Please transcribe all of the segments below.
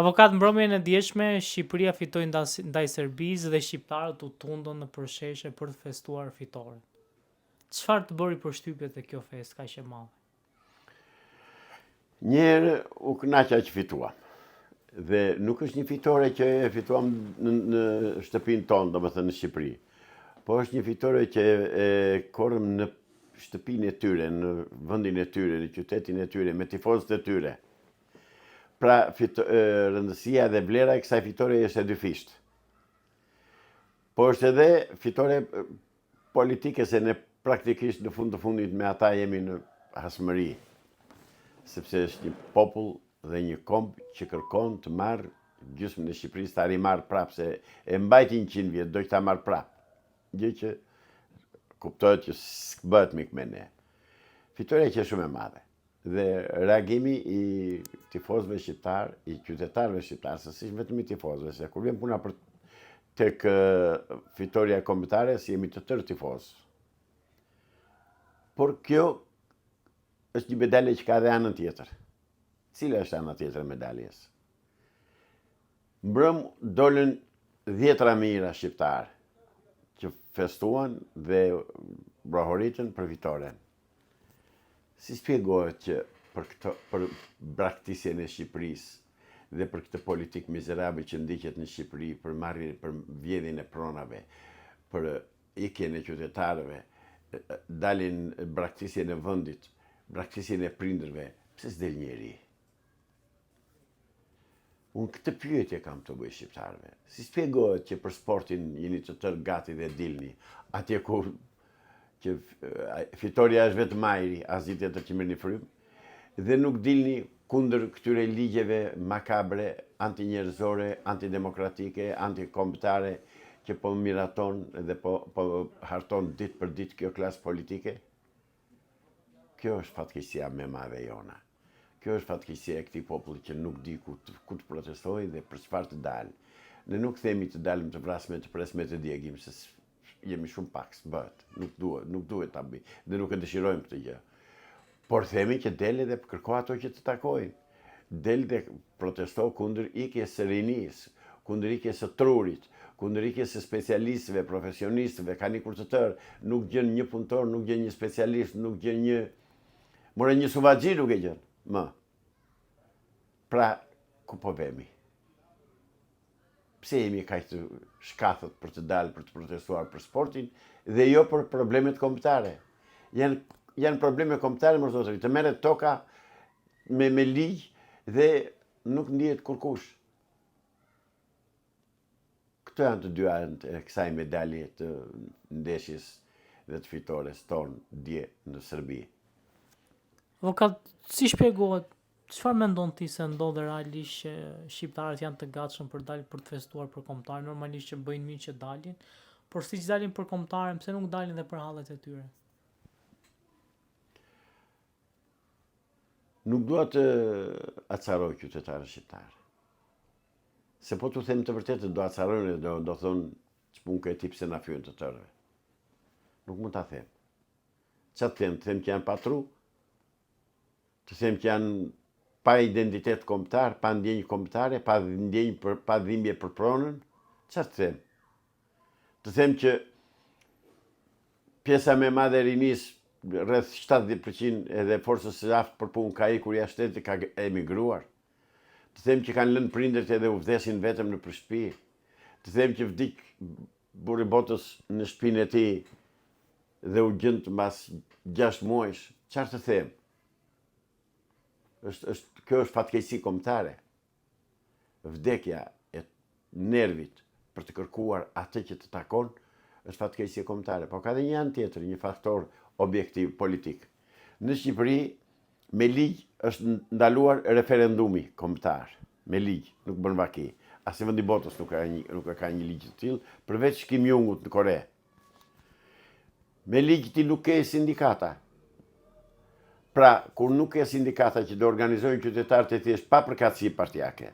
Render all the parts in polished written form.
Avokat, mbrëmjen e dieshme, Shqipëria fitoi ndaj Serbisë dhe shqiptarët u tundën në përsheshe për të festuar fitoren. Çfarë të bëri përshtypje te kjo festë kaq e madhe? Njerë u kënaqa që fituam. Dhe nuk është një fitore që e fituam në shtëpinë tonë, domethënë në Shqipëri. Po është një fitore që e korrëm në shtëpinë e tyre, në vendin e tyre, në qytetin e tyre, me tifozët e tyre. Pra, rëndësia dhe vlera e kësaj fitore është e dyfisht. Po është edhe fitore politike, se ne praktikisht në fund të fundit me ata jemi në hasmëri. Sepse është një popull dhe një komb që kërkon të marrë gjysmën e Shqipërisë, të rimarrë prapë, se e mbajti 100 vjet, do që ta marrë prapë. Gjë që kuptohet që s'bëhet mik me ne. Fitoria që është shumë e madhe. Dhe reagimi i tifozëve shqiptar, i qytetarëve shqiptar, se si vetëm i tifozëve, se kur vjen puna për tek fitoria kombëtare, si jemi të tërë tifozë. Por kjo është një medalje që ka dhe anën tjetër. Cila është ana tjetër e medaljes? Mbrëm dolën 10 mijëra shqiptar që festuan dhe brohoritën për fitoren. Si shpjegohet që për braktisjen e Shqipërisë dhe për këtë politikë mizerabël që ndiqet në Shqipëri, për vjedhjen e pronave, për ikjen e qytetarëve, dalin braktisjen e vendit, braktisjen e prindërve, pse s'del njeri? Unë këtë pyetje kam të bëj shqiptarëve. Si shpjegohet që për sportin jeni të tërë gati dhe dilni, atje kur që fitoria është vetëm ajri, asgjë tjetër që merrni frymë, dhe nuk dilni kundër këtyre ligjeve makabre, antinjerëzore, antidemokratike, antikombëtare, që po miraton dhe po harton ditë për ditë kjo klasë politike? Kjo është fatkeqësia më e madhe jona. Kjo është fatkeqësia e këtij populli që nuk di ku të protestojë dhe për çfarë të dalë. Ne nuk themi të dalim të vrasme, të presme, të djegim, se jemi shumë pak, s'bëhet. Nuk duhet ta bëj. Dhe nuk e dëshirojmë këtë gjë. Por themi që del dhe kërko ato që të takojnë. Del dhe protesto kundër ikjes së rinisë, kundër ikjes së trurit, kundër ikjes së specialistëve, profesionistëve, kanë ikur të tërë, nuk gjen një punëtor, nuk gjen një specialist, nuk gjen një një suvaxhi nuk e gjen. Më. Pra, ku po vemi? Pse jemi kaq të shkathët për të dalë, për të protestuar për sportin, dhe jo për problemet kombëtare? Janë probleme kombëtare, më zotëri, të merret toka me ligj dhe nuk ndihet kurkush. Këto janë të dy anët e kësaj medalje të ndeshjes dhe të fitores tonë dje në Serbi. Avokat, si shpjegohet, çfarë mendon ti se ndodhe realisht që shqiptarët janë të gatshëm për dalë për të festuar për kombëtar, normalisht që bëjnë mirë që dalin, por siç dalin për kombëtaren, pse nuk dalin dhe për hallet e tyre? Nuk dua të acaroj qytetarët shqiptarë. Se po t'u them të vërtetë, do acarojnë dhe do thonë që punë ke ti pse na fyen të tërëve. Nuk mund ta them. Ç'a të them? Të them që janë patru? Të them që janë pa identitet kombëtar, pa ndjenjë kombëtare, pa dhimbje për pronën? Ç'a të them? Të them që pjesa më e madhe e rinisë, rreth 70% edhe forcës së aftë për punë ka ikur jashtë shtetit, ka emigruar. Të them që kanë lënë prindërit edhe u vdesin vetëm në shtëpi. Të them që vdik burri botës në shtëpinë e tij dhe u gjend mbas 6 muajsh. Çfarë të them? Kjo është fatkeqësi kombëtare. Vdekja e nervit për të kërkuar atë që të takon është fatkeqësi kombëtare. Po ka dhe një anë tjetër, një faktor objektiv politik. Në Shqipëri, me ligj është ndaluar referendumi kombëtar. Me ligj, nuk bën vaki. As i vendi botës nuk ka një ligj të tillë, përveç Kim Jong-ut në Kore. Me ligj ti nuk ke sindikata. Pra, kur nuk ke sindikata që do organizojnë qytetarët e thjesht pa përkatësi partijake,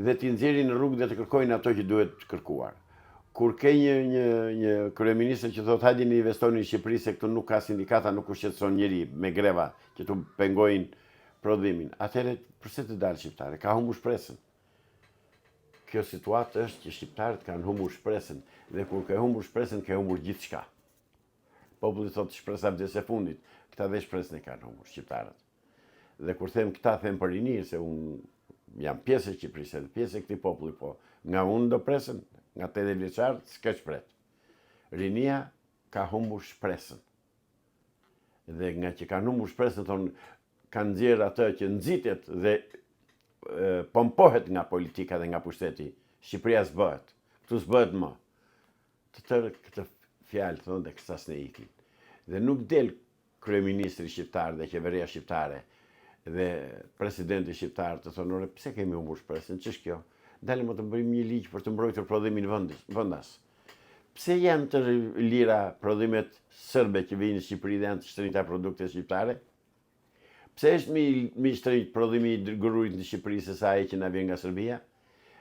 dhe t'i nxjerrin në rrugë dhe të kërkojnë ato që duhet kërkuar. Kur ke një kryeministër që thotë hajde ne investoni në Shqipëri se këtu nuk ka sindikata, nuk u shqetëson njeri me greva që tu pengojnë prodhimin. Atëherë pse të dalë shqiptare? Ka humbur shpresën. kjo situatë është që shqiptarët kanë humbur shpresën, dhe kur ke humbur shpresën, ke humbur gjithçka. Populli thotë shpresa vdes e fundit, këta dhe shpresën e kanë humbur shqiptarët. Dhe kur them këta, them për rinjë, se unë jam pjesë e Shqipërisë, edhe pjesë e këtij populli, po nga unë do presën, nga 80 vjeçar, s'ka shpret. Rinia ka humbur shpresën. Dhe nga që kanë humbur shpresën, thonë, kanë nxjerrë atë që nxitet dhe pompohet nga politika dhe nga pushteti. Shqipëria s'bëhet. Këtu s'bëhet më. Të tërë këtë fjalë thonë dhe kësa s'ne ikin. Dhe nuk del kryeministri shqiptar dhe qeveria shqiptare dhe presidenti shqiptar të thonë, ore, pse kemi humbur shpresën? Ç'është kjo? Dalim të bëjmë një ligj për të mbrojtur prodhimin vendas. Pse janë të lira prodhimet serbe që vijnë në Shqipëri dhe janë të shtrenjta produkte shqiptare? Pse është mi shtrenjt prodhimi i grurit në Shqipëri se sa ai që na vjen nga Serbia?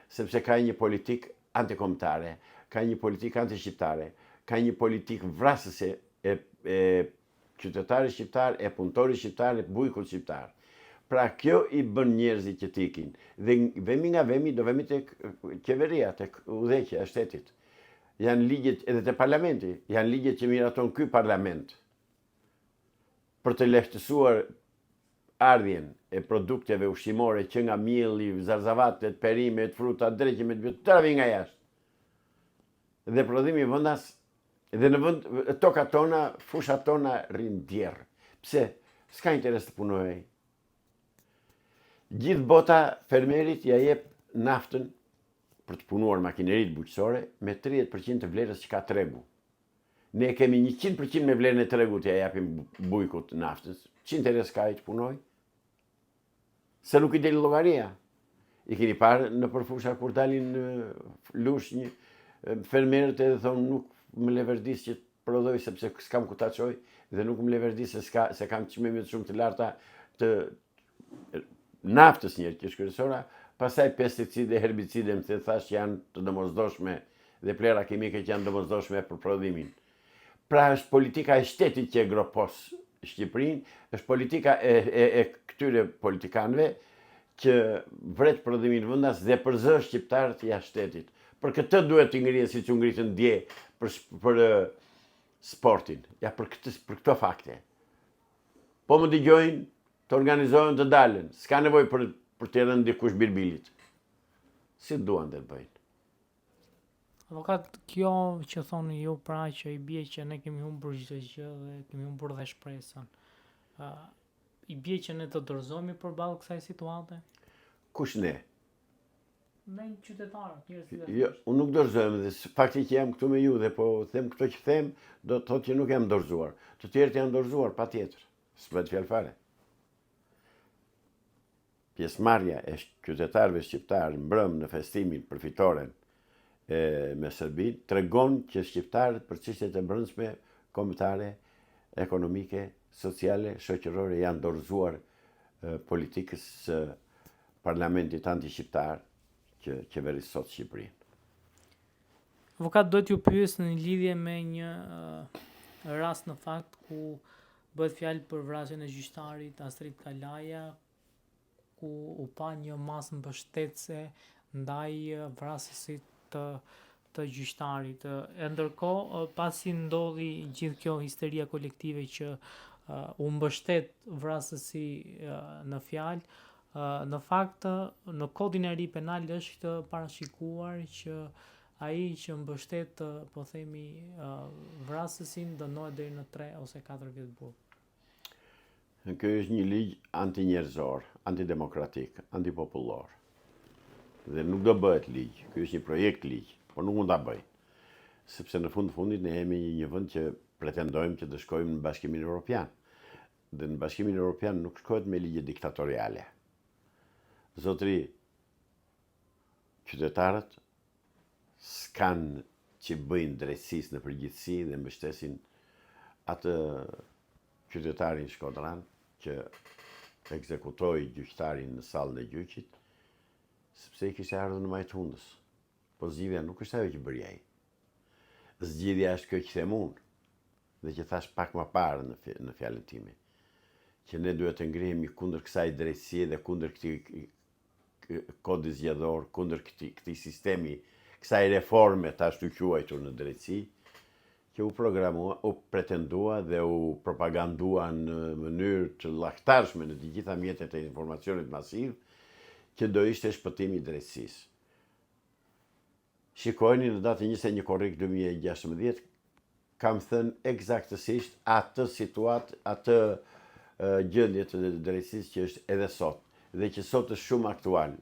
Sepse ka një politikë antikombëtare, ka një politikë anti-shqiptare, ka një politikë vrasëse e qytetarit shqiptar, e punëtorit shqiptar, e bujkut shqiptar. Pra kjo i bën njerëzit që t'ikin. Dhe vemi nga vemi, do vemi tek qeveria, tek udhëheqja e shtetit. Janë ligjet edhe te parlamenti, janë ligjet që miraton ky parlament për të lehtësuar ardhjen e produkteve ushqimore që nga mielli, zarzavatet, perimet, fruta, dreqimet, tëra vijnë nga jashtë. Dhe prodhimi vendas, dhe në vend tokat tona, fushat tona rrin djerr. Pse? S'ka interes të punojë. Gjithë bota fermerit ja jep naftën për të punuar makineritë bujqësore me 30% të vlerës që ka tregu. Ne kemi 100% me vlerën e tregut ja japim bujkut naftës. Që interes ka ai të punojë? Se nuk i del llogaria. I keni parë në përfusha kur dalin lush një fermerët edhe thonë nuk më leverdis që prodhoj sepse s'kam ku ta çoj dhe nuk më leverdis se kam çmime shumë të larta të naftës që është kryesora, pastaj pesticide, herbicide, më thash që janë të domosdoshme dhe plera kimike që janë domosdoshme për prodhimin. Pra është politika e shtetit që e gropos Shqipërinë, është politika e këtyre politikanëve që vret prodhimin vendas dhe përzë shqiptarët jashtë shtetit. Për këtë duhet të ngrihen siç u ngritën dje për sportin, ja për këto fakte. Po më dëgjojnë, të organizohen të dalen, s'ka nevojë për të rënë dikush birbilit. Si duan të bëjnë? Avokat, kjo që thoni ju pra që i bie që ne kemi humbur çdo gjë dhe kemi humbur dhe shpresën. I bie që ne të dorëzohemi përballë kësaj situate? Kush ne? Ne qytetarët, njerëzit. Jo, unë nuk dorëzohem dhe fakti që jam këtu me ju dhe po them këto që them, do të thotë që nuk jam dorëzuar. Të tjerët janë dorëzuar patjetër. S'bëhet fjalë fare. Pjesëmarrja e qytetarëve shqiptarë mbrëm në festimin për fitoren me Serbinë tregon që shqiptarët për çështjet e brendshme, kombëtare, ekonomike, sociale, shoqërore janë dorëzuar politikës së parlamentit anti-shqiptar që qeveris sot Shqipërinë. Avokat, do t'ju pyes në lidhje me një rast në fakt ku bëhet fjalë për vrasjen e gjyqtarit Astrid Kalaja, ku u pa një masë mbështetëse ndaj vrasësit të gjyqtarit. E ndërkohë, pasi ndodhi gjithë kjo histeria kolektive që u mbështet vrasësi në fjalë, në fakt në kodin e ri penal është parashikuar që ai që mbështet, po themi, vrasësin dënohet deri në 3 ose 4 vjet burg. Ky është një ligj antinjerëzor, antidemokratik, antipopullor. Dhe nuk do bëhet ligj. Ky është një projekt ligj, por nuk mund ta bëj. Sepse në fundit ne jemi një vend që pretendojmë që të shkojmë në Bashkimin Evropian. Dhe në Bashkimin Evropian nuk shkohet me ligje diktatoriale. Zotëri, qytetarët s'kan që bëjnë drejtësisë në përgjithësi dhe mbështesin atë qytetarin shkodran që ekzekutoi gjyqtarin në sallën e gjyqit, sepse i kishte ardhur në majtë hundës. Po zgjidhja nuk është ajo që bëri ai. Zgjidhja është kjo që them unë, dhe që thash pak më parë në fjalën time, që ne duhet të ngrihemi kundër kësaj drejtësie dhe kundër kodi zgjedhor, kundër këtij sistemi, kësaj reforme tash të quajtur në drejtësi, që u programua, u pretendua dhe u propagandua në mënyrë të llaktarshme në të gjitha mjetet e informacionit masiv, që do ishte shpëtimi i drejtësisë. Shikojni në datën 21 korrik 2016, kam thënë eksaktësisht atë situatë, atë gjendje të drejtësisë që është edhe sot, dhe që sot është shumë aktual.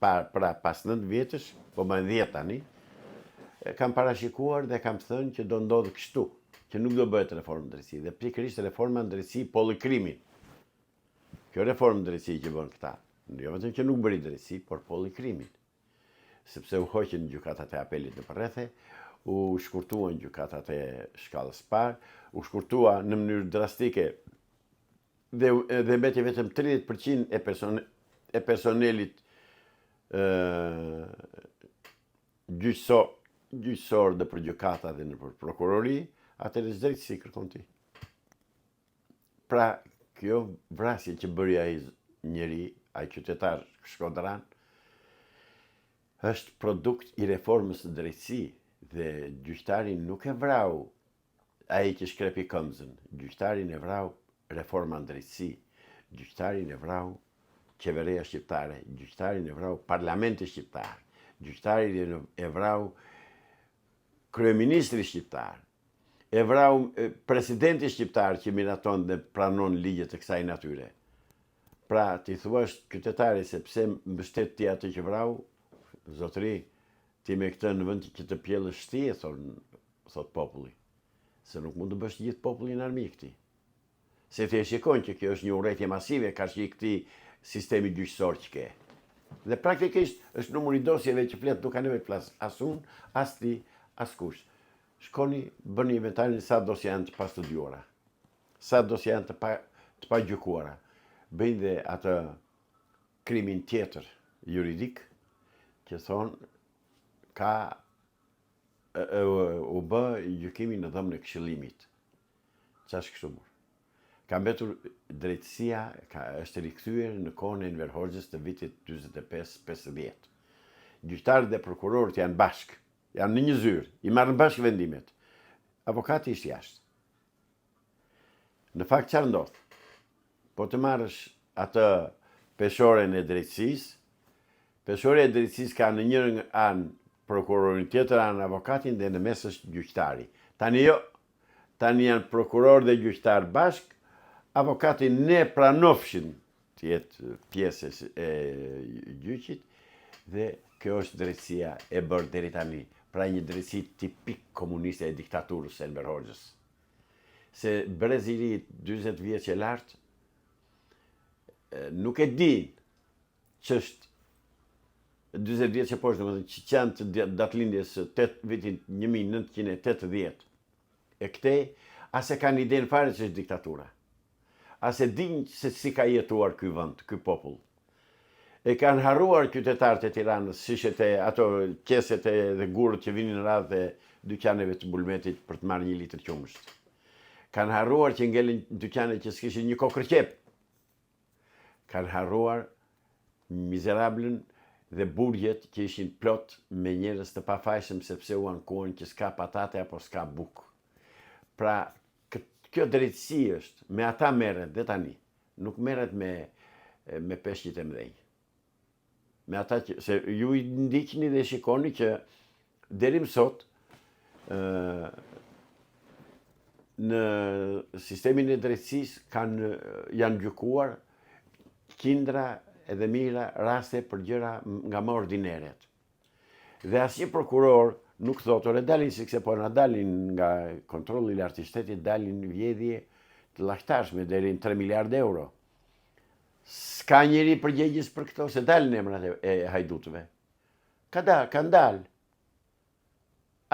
Pra pas 9 vjetësh, po më 10 tani, kam parashikuar dhe kam thënë që do ndodhë kështu, që nuk do bëhet reformë drejtësi, dhe pikërisht reforma në drejtësi pollikrimin. Kjo reformë drejtësi që bën këta, jo vetëm që nuk bëri drejtësi, por pollikrimin. Sepse u hoqën gjykatat e apelit në përrethe, u shkurtuan gjykatat e shkallës parë, u shkurtua në mënyrë drastike dhe mbeti vetëm 30% e personelit gjyqësor dhe për gjykata dhe në për prokurori, atëherë drejtësi kërkon ti. Pra, kjo vrasje që bëri ai njeri, ai qytetar shkodran, është produkt i reformës së drejtësi, dhe gjyqtarin nuk e vrau ai që shkrepi këmbëzën, gjyqtarin e vrau reforma në drejtësi, gjyqtarin e vrau qeveria shqiptare, gjyqtarin e vrau parlamenti shqiptar, gjyqtarin e vrau kryeministri shqiptar, e vrau presidenti shqiptar që miraton dhe pranon ligjet e kësaj natyre. Pra, ti thuash qytetari se pse mbështet ti atë që vrau, zotëri, ti me këtë në vend që të pjellësh ti, thot populli. Se nuk mund të bësh gjithë popullin armik ti. Se ti e shikon që kjo është një urrëtie masive ka që i këti sistemi gjyqësor që ke. Dhe praktikisht është numri dosjeve që flet nuk ka nevojë të flas as unë, as ti, as kush. Shkoni, bëni inventarin sa dosje janë të pastudiuara. Sa dosje janë të pa gjykuara. Bëjnë dhe atë krimin tjetër juridik që thonë u bë gjykimi në dhomën e këshillimit. Ç'është kështu më? Ka mbetur drejtësia, është rikthyer në kohën e Enver Hoxhës të vitit 45-50. Gjyqtarët dhe prokurorët janë bashkë, janë në një zyrë, i marrin bashkë vendimet. Avokati ishte jashtë. Në fakt çfarë ndodh? Po të marrësh atë peshoren e drejtësisë, peshorja e drejtësisë ka në njërën anë prokurorin, tjetër anë avokatin dhe në mes është gjyqtari. Tani jo, tani janë prokuror dhe gjyqtar bashk, avokatin ne pranofshin të jetë pjesës e gjyqit, dhe kjo është drejtësia e bërë deri tani. Pra një drejtësi tipik komuniste e diktaturës së Enver Hoxhës. Se Brezili 40 vjeç e lartë nuk e din ç'është 40 vjeç e poshtë, domethënë që janë të datëlindjes vitin 1980. E këtej as e kanë idenë fare që është diktatura. As e dinë se si ka jetuar ky vend, ky popull. E kanë harruar qytetarët e Tiranës, shishet e ato qeset dhe gurët që vinin në radhë e dyqaneve të Bulmetit për të marrë 1 litër qumësht. Kanë harruar që ngelin dyqane që s'kishin një kokër qep. Kanë harruar mizerablën dhe burgjet që ishin plot me njerëz të pafajshëm sepse u ankuan që s'ka patate apo s'ka bukë. Pra, kjo drejtësi është, me ata merret dhe tani, nuk merret me peshqit e mëdhenj. Me ata që, se ju i ndiqni dhe shikoni që deri më sot, në sistemin e drejtësisë janë gjykuar qindra edhe mijëra raste për gjëra nga më ordineret. Dhe asnjë prokuror nuk thotë, ore dalin sikse po na dalin nga kontrolli i lartë i shtetit, dalin vjedhje të llaktarshme deri në 3 miliardë euro. S'ka njeri përgjegjës për këto, se dalin emrat e hajdutëve. Kanë dalë.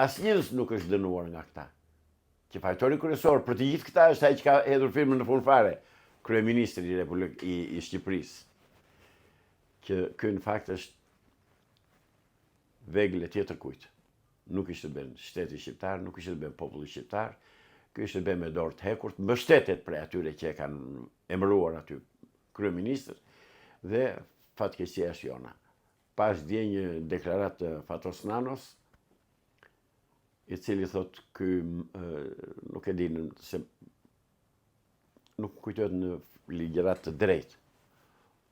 Asnjës nuk është dënuar nga këta. Që fajtori kryesor për të gjithë këta është ai që ka hedhur firmën në fund fare, kryeministri i Shqipërisë. Që ky në fakt është vegle tjetër kujt. Nuk ishte bën shteti shqiptar, nuk ishte bën populli shqiptar, ky ishte bën me dorë të hekurt, mbështetet prej atyre që e kanë emëruar aty kryeministër, dhe fatkeqësia është jona. pash dje një deklarat të Fatos Nanos, i cili thot ky nuk e di se nuk kujtohet në ligjërat të drejtë,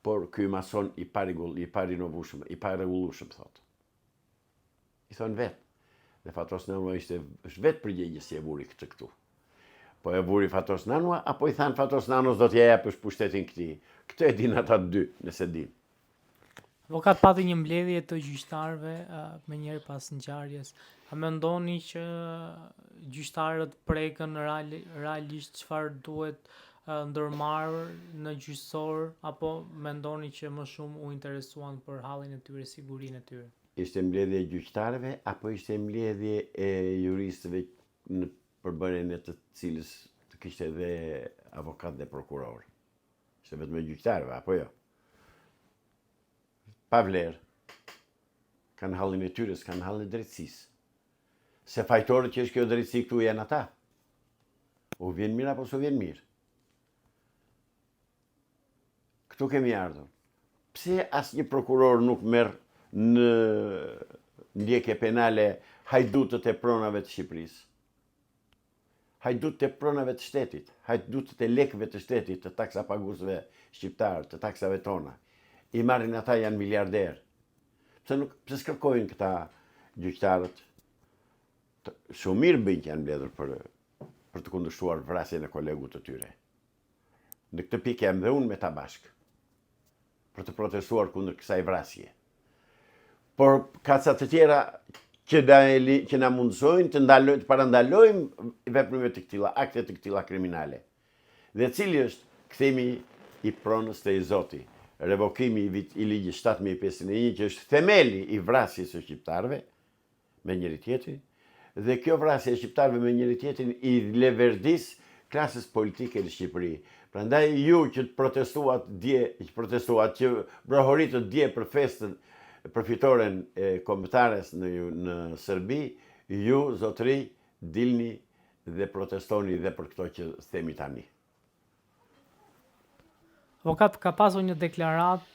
por ky mason i parinnovshëm, i paregullueshëm thot. I thon vet. Dhe Fatos Nanua është vetë përgjegjës si e vuri këtë këtu. Po e vuri Fatos Nanua, apo i thanë Fatos Nanos do t'ja japësh pushtetin këtij. Këtë e din ata dy, nëse din. Avokat pati një mbledhje të gjyqtarëve me njëherë pas ngjarjes. A mendoni që gjyqtarët prekën realisht çfarë duhet ndërmarrë në gjyqësor, apo mendoni që më shumë u interesuan për hallin e tyre, sigurinë e tyre? Ishte mbledhje e gjyqtarëve, apo ishte mbledhje e juristëve në përbërjen e të cilës të kishte edhe avokat dhe prokuror? Ishte vetëm e gjyqtarëve, apo jo? Pa vlerë. Kanë hallin e tyre, s'kanë hallin e drejtësisë. Se fajtorët që është kjo drejtësi këtu janë ata. U vjen mirë apo s'u vjen mirë? Këtu kemi ardhur. Pse asnjë prokuror nuk merr në ndjekje penale hajdutët e pronave të Shqipërisë? Hajdutët e pronave të shtetit, hajdutët e lekëve të shtetit, të taksapaguesve shqiptar, të taksave tona. I marrin ata, janë miliarderë. Pse s'kërkojnë këta gjyqtarët? Shumë mirë bëjnë që janë mbledhur për të kundërshtuar vrasjen e kolegut të tyre. Në këtë pikë jam dhe unë me ta bashkë, për të protestuar kundër kësaj vrasje. Por kaca të tjera që na mundsojnë të parandalojmë veprime të këtilla, akte të këtilla kriminale. Dhe cili është kthimi i pronës të i Zoti, revokimi i ligjit 7501, që është themeli i vrasjes së shqiptarëve me njëri tjetrin, dhe kjo vrasje e shqiptarëve me njëri tjetrin i leverdis klasës politike në Shqipëri. Prandaj ju që protestuat, që brohoritët dje për festën, për fitoren e kombëtares në Serbi, ju, zotëri, dilni dhe protestoni dhe për këto që themi tani. Avokat, ka pasur një deklaratë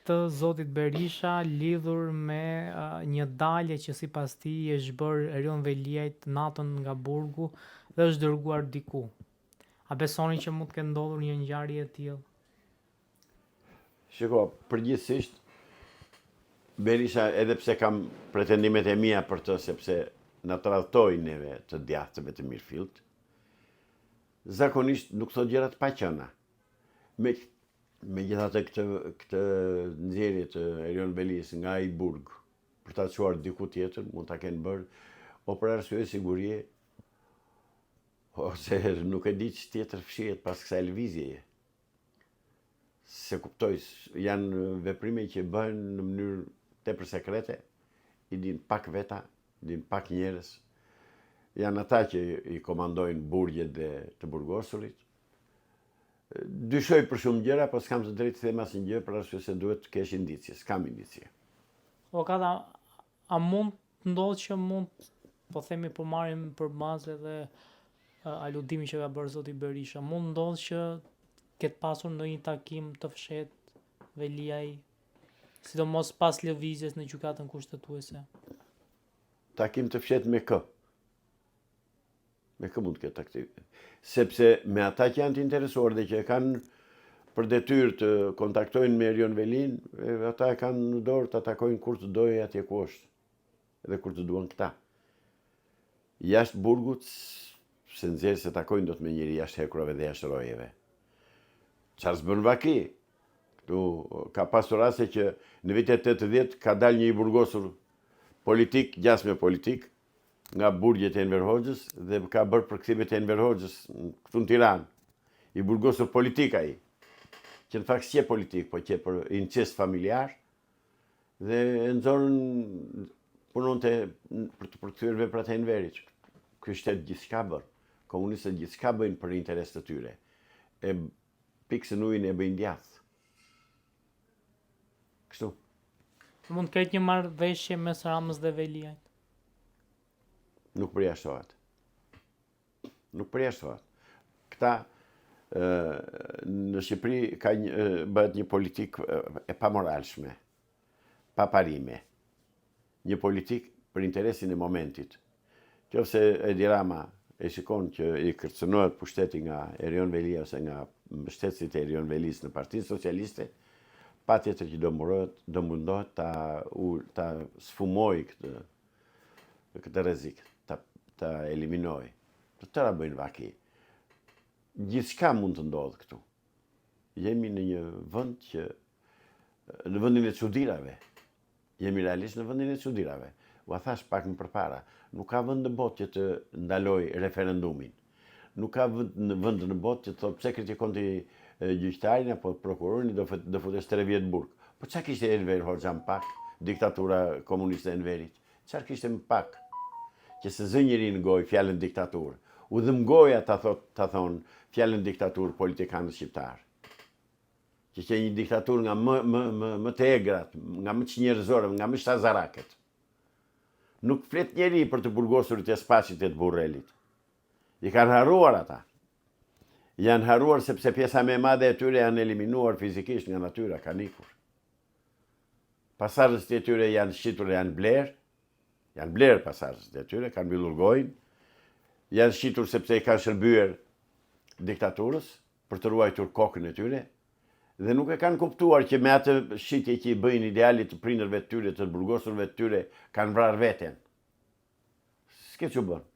të zotit Berisha lidhur me një dalje që sipas tij është bërë Erion Veliajt natën nga burgu dhe është dërguar diku. A besoni që mund të ketë ndodhur një ngjarje e tillë? Shiko, përgjithsisht Berisha, edhe pse kam pretendimet e mia për të, sepse na tradhtoi neve të djathtëve të mirëfillt, zakonisht nuk thot gjëra të paqëna. Megjithatë këtë nxjerrje të Erion Velis nga ai burg për ta çuar diku tjetër, mund ta kenë bërë o për arsye sigurie, ose nuk e di që tjetër fshihet pas kësaj lëvizjeje. Se kuptoj, janë veprime që bëhen në mënyrë tepër sekrete, i din pak veta, din pak njerëz. Janë ata që i komandojnë burgjet të burgosurit. Dyshoj për shumë gjëra, po s'kam të drejtë të them asnjë gjë për arsye se duhet të kesh indicje. S'kam indicje. Avokat, a mund të ndodhë që po themi, po marrim për bazë edhe aludimi që ka bërë zoti Berisha, mund ndodhë që ketë pasur ndonjë takim të fshehtë Veliaj, sidomos pas lëvizjes në gjykatën kushtetuese? Takim të fshehtë me kë? Me kë mund të ketë takim? Sepse me ata që janë të interesuar dhe që e kanë për detyrë të kontaktojnë me Erion Velin, ata e kanë në dorë të takojnë kur të dojë atje ku është, edhe kur të duan këta. Jashtë burgut, se nxjerrë se takojnë do të me njëri jashtë hekurave dhe jashtë rojeve. Çfarë s'bën vaki? Këtu ka pasur raste që në vitet 80 ka dalë një i burgosur politik, gjasme politik, nga burgjet e Enver Hoxhës dhe ka bërë përkthimet e Enver Hoxhës këtu në Tiranë. I burgosur politik ai, që në fakt s'je politik, po që për incest familjar, dhe nxorën punonte për të përkthyer veprat e Enverit. Ky shtet gjithçka bën. Komunistët gjithçka bëjnë për interes të tyre. E piksën ujin e bëjnë djathtë. Kështu. Mund të ketë një marrëveshje mes Ramës dhe Veliajt? Nuk përjashtohet. Nuk përjashtohet. Këta në Shqipëri bëhet një politikë e pamoralshme. pa parime. Një politik për interesin e momentit. Qofse Edi Rama e shikon që i kërcënohet pushteti nga Erion Veli ose nga mbështetësit e Erion Velis në Partinë Socialiste, patjetër që do mundohet ta sfumoj këtë rrezik, ta eliminoj. Të tëra bëjnë vaki. Gjithçka mund të ndodhë këtu. Jemi në një vend që në vendin e çuditërave. Jemi realisht në vendin e çuditërave. Ua thash pak më përpara, nuk ka vend në botë që të ndaloj referendumin. Nuk ka vend në botë që të thotë pse kritikon ti gjyqtarin apo prokurorin do futesh 3 vjet burg. Po çka kishte Enver Hoxha më pak, diktatura komuniste e Enverit? Çfarë kishte më pak? Që se zë njëri në gojë fjalën diktaturë. U dhëm goja ta thonë fjalën diktaturë politikanët shqiptarë. Që një diktaturë nga më të egrat, nga më çnjerëzore, nga më shtazaraket. Nuk flet njeri për të burgosurit e Spaçit e të Burrelit. I kanë harruar ata. Janë harruar sepse pjesa më e madhe e tyre janë eliminuar fizikisht nga natyra, kanë ikur. Pasazhet e tyre janë shqitur, janë bler pasazhet e tyre, kanë mbyllur gojën. Janë shqitur sepse i kanë shërbyer diktaturës për të ruajtur kokën e tyre. Dhe nuk e kanë kuptuar që me atë shqitje që i bëjnë idealit të prindërve të tyre, të burgosurve të tyre, kanë vrarë veten. S'ke që bënë.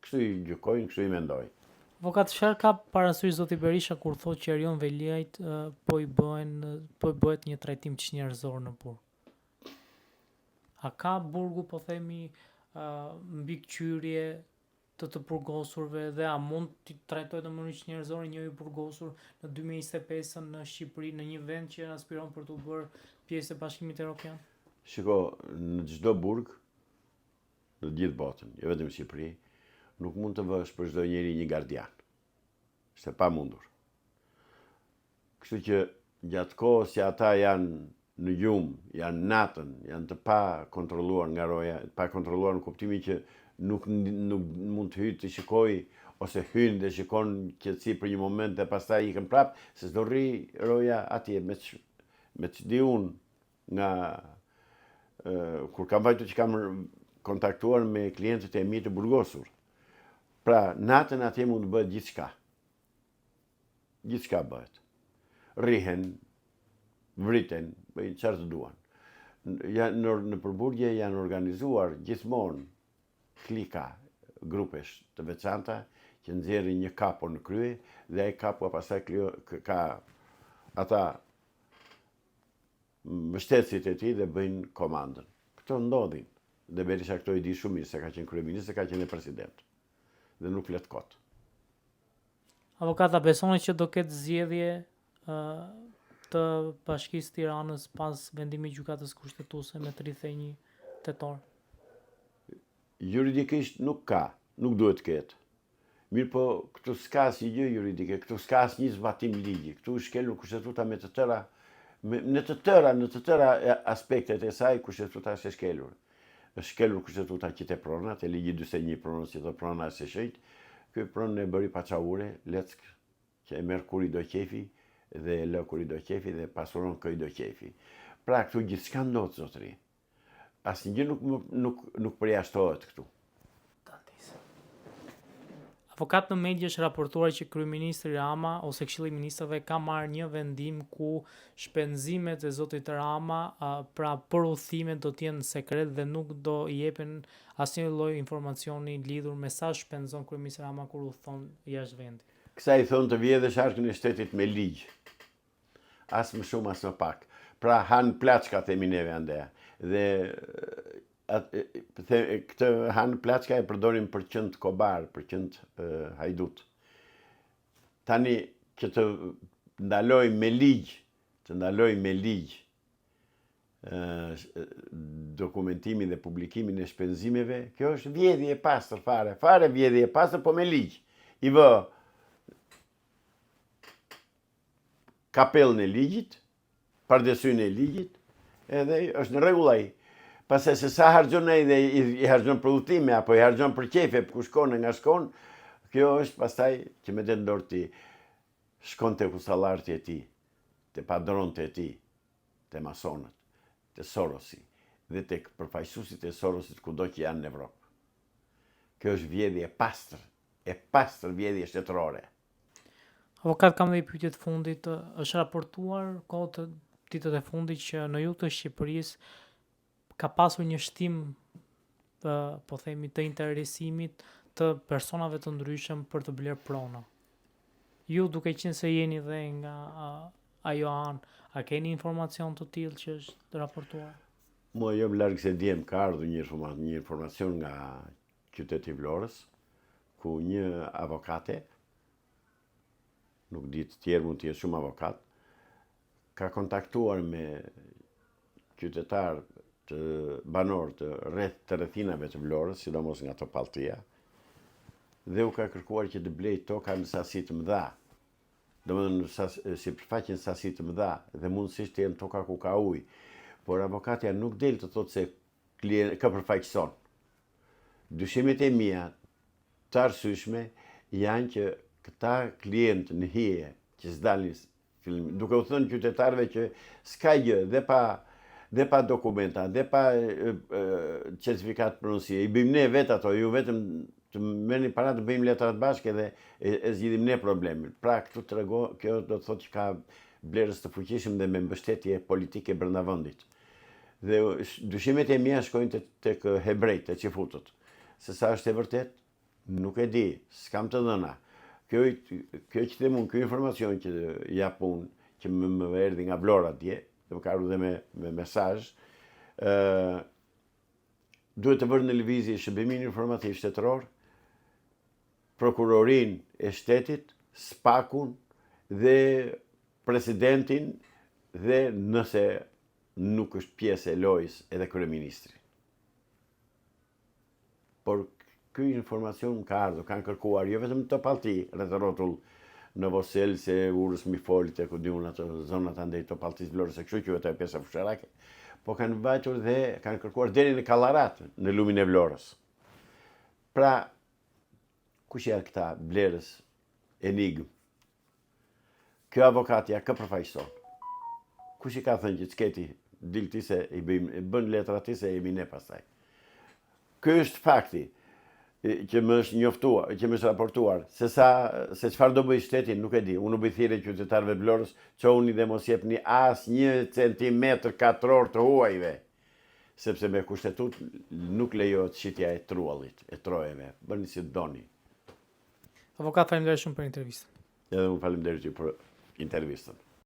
Kështu i gjykojnë, kështu i mendojnë. Avokat, çfarë ka parasysh zoti Berisha kur thotë që Erion Veliajt po i bëhet një trajtim çnjerëzor në burg? A ka burgu, po themi, mbikëqyrje të burgosurve dhe a mund të trajtojë në mënyrë çnjerëzore një i burgosur në 2025 në Shqipëri, në një vend që aspiron për të bërë pjesë e Bashkimit Evropian? Shiko, në çdo burg, në gjithë botën, jo vetëm Shqipëri, nuk mund të vësh për çdo njeri një gardian. Është e pamundur. Kështu që gjatë kohës që ata janë në gjumë, janë natën, janë të pa kontrolluar nga roja, pa kontrolluar në kuptimin që nuk mund të hyjë të shikoj, ose hyn dhe shikon qetësi për një moment dhe pastaj ikën prapë, se s'do rri roja atje me ç'di unë nga kur kam vajtur që kam kontaktuar me klientët e mi të burgosur. Pra, natën atje mund të bëhet gjithçka. Gjithçka bëhet. Rrihen, vriten, bëjnë çfarë të duan. Në përburgje janë organizuar gjithmonë klika, grupesh të veçanta që nxjerrin një kapo në krye dhe ai kapo pastaj ka ata mbështetësit e tij dhe bëjnë komandën. Këto ndodhin. Dhe Berisha këto i di shumë mirë se ka qenë kryeminist, se ka qenë president. Dhe nuk flet kot. Avokata, besoni që do ketë zgjedhje të Bashkisë Tiranës pas vendimit gjykatës kushtetuese me 31 tetor? Juridikisht nuk ka, nuk duhet të ketë. Mirë po, këtu s'ka asnjë gjë juridike, këtu s'ka asnjë zbatim ligji, këtu është shkelur kushtetuta me të tëra, në të tëra aspektet e saj kushtetuta është e shkelur. Është shkelur kushtetuta që te pronat, e ligji 41 pronës që të prona është e shenjtë. Ky pronë e bëri paçaure, leck, që e merr kur i do qefi dhe e lë kur i do qefi dhe pasuron kë i do qefi. Pra këtu gjithçka ndodh, zotëri. Asnjë gjë nuk përjashtohet këtu. Avokat, në medje është raportuar që kryeministri Rama ose Këshilli i Ministrave ka marrë një vendim ku shpenzimet e zotit Rama, pra për udhëtimet do të jenë sekret dhe nuk do i jepen asnjë lloj informacioni lidhur me sa shpenzon kryeministri Rama kur udhëton jashtë vendit. Kësaj thon të vjedhë sharkën e shtetit me ligj. As më shumë as më pak. Pra han plaçka themi neve ande. Dhe këtë han plaçka e përdorim për qend kobar, për qend hajdut. Tani që të ndaloj me ligj dokumentimin dhe publikimin e shpenzimeve, kjo është vjedhje e pastër fare vjedhje e pastër, po me ligj. I vë kapellën e ligjit, pardesynë e ligjit, edhe është në rregull ai. Pastaj se sa harxhon ai dhe i harxhon për udhëtime apo i harxhon për qefe, ku shkon e nga shkon, kjo është pastaj që me det dorë ti shkon te kusallart e tij, te padronët e tij, te masonët, të Sorosi dhe tek përfaqësuesit e Sorosit kudo që janë në Evropë. Kjo është vjedhje e pastër vjedhje shtetërore. Avokat, kam dhe i pyetje të fundit, është raportuar kohët e ditët e fundit që në jug të Shqipërisë ka pasur një shtim po themi të interesimit të personave të ndryshëm për të blerë prona. Ju duke qenë se jeni dhe nga ajo anë, a keni informacion të tillë që është raportuar? Mua jo më larg se djem ka ardhur një informacion nga qyteti i Vlorës, ku një avokate, nuk di të tjerë mund të jetë shumë avokat, ka kontaktuar me qytetar të banor të rrethinave të Vlorës, sidomos nga Topalltia, dhe u ka kërkuar që të blej toka në sasi të mëdha. Domethënë si përfaqen sasi të mëdha dhe mundësisht të jenë toka ku ka ujë. Por avokatja nuk del të thotë se ka përfaqëson. Dyshimet e mia të arsyeshme janë që këta klientë në hije që s'dalin fillim, duke u thënë qytetarëve që s'ka gjë dhe pa dokumenta, dhe pa certifikat pronësie, i bëjmë ne vetë ato, ju vetëm të merrni para të bëjmë letrat bashkë dhe e zgjidhim ne problemin. Pra këtu kjo do të thotë që ka blerës të fuqishëm dhe me mbështetje politike brenda vendit. Dhe dyshimet e mia shkojnë tek hebrejt, te qifutët. Se sa është e vërtet, nuk e di, s'kam të dhëna. Kjo që them unë, ky informacion që jap unë, që më erdhi nga Vlora dje, dhe më ka ardhur dhe me mesazh, duhet të vërë në lëvizje shërbimin informativ shtetëror, prokurorin e shtetit, SPAK-un dhe presidentin dhe nëse nuk është pjesë e lojës edhe kryeministri. Por ky informacion ka ardhur, kanë kërkuar jo vetëm Topallti, rreth rrotull në Vosel, se Urës mi folit e ku di unë ato zonat andej Topalltis Vlorës, e kështu quhet ajo pjesa fusharake, po kanë vajtur dhe kanë kërkuar deri në Kallarat, në lumin e Vlorës. Pra, kush janë këta blerës enigm? Kjo avokatja kë përfaqëson? Kush i ka thënë që çketi dil ti se i bën letra ti se jemi ne pastaj? Ky është fakti që më është njoftuar, që më është raportuar, se çfarë do bëj shteti nuk e di. Unë u bëj thirrje qytetarëve të Vlorës, çoni dhe mos jepni as 1 centimetër katror të huajve, sepse me kushtetut nuk lejohet shitja e truallit, e trojeve. Bëni si doni. Avokat, faleminderit shumë për intervistën. Edhe unë faleminderit ju për intervistën.